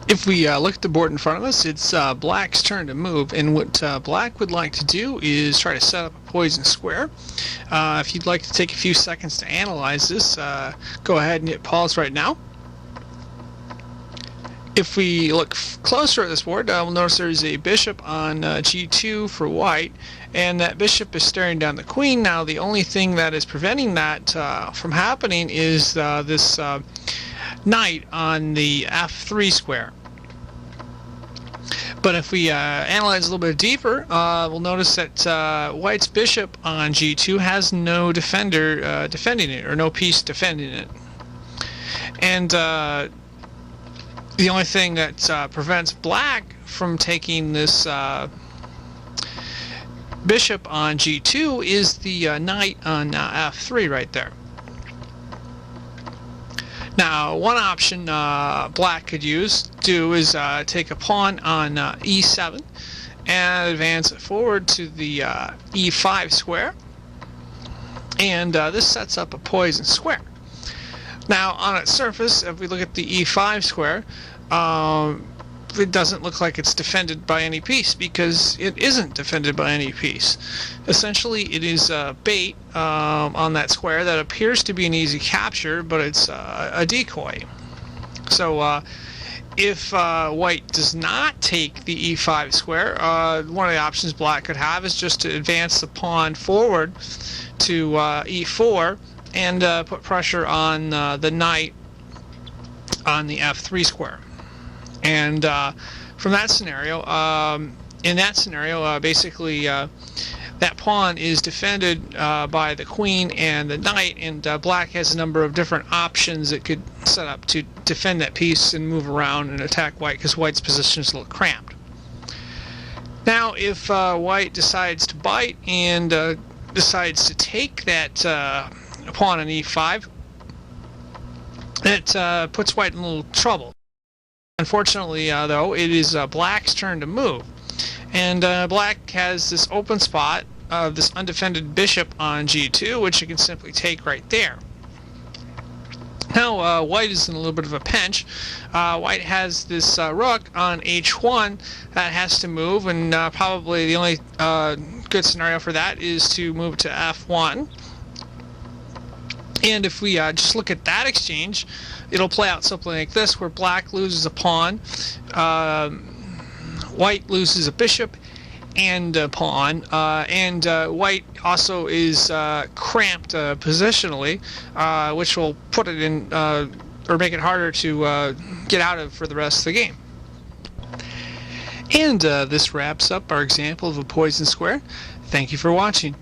If we look at the board in front of us, it's black's turn to move, and what black would like to do is try to set up a poison square. If you'd like to take a few seconds to analyze this, go ahead and hit pause right now. If we look closer at this board, we'll notice there's a bishop on g2 for white, and that bishop is staring down the queen. Now the only thing that is preventing that from happening is this knight on the f3 square. But if we analyze a little bit deeper, we'll notice that white's bishop on g2 has no defender defending it, or no piece defending it. And the only thing that prevents black from taking this bishop on g2 is the knight on f3 right there. Now, one option black could do is take a pawn on e7 and advance it forward to the e5 square, and this sets up a poison square. Now, on its surface, if we look at the e5 square, it doesn't look like it's defended by any piece, because it isn't defended by any piece. Essentially, it is a bait on that square that appears to be an easy capture, but it's a decoy. So if white does not take the e5 square, one of the options black could have is just to advance the pawn forward to e4 and put pressure on the knight on the f3 square. And from that scenario, basically that pawn is defended by the queen and the knight, and black has a number of different options it could set up to defend that piece and move around and attack white, because white's position is a little cramped. Now, if white decides to bite and decides to take that pawn on e5, that puts white in a little trouble. Unfortunately, though, it is black's turn to move, and black has this open spot of this undefended bishop on g2, which you can simply take right there. Now, white is in a little bit of a pinch. White has this rook on h1 that has to move, and probably the only good scenario for that is to move to f1. And if we just look at that exchange, it'll play out something like this, where black loses a pawn, white loses a bishop and a pawn, and white also is cramped positionally, which will put it in, or make it harder to get out of for the rest of the game. And this wraps up our example of a poison square. Thank you for watching.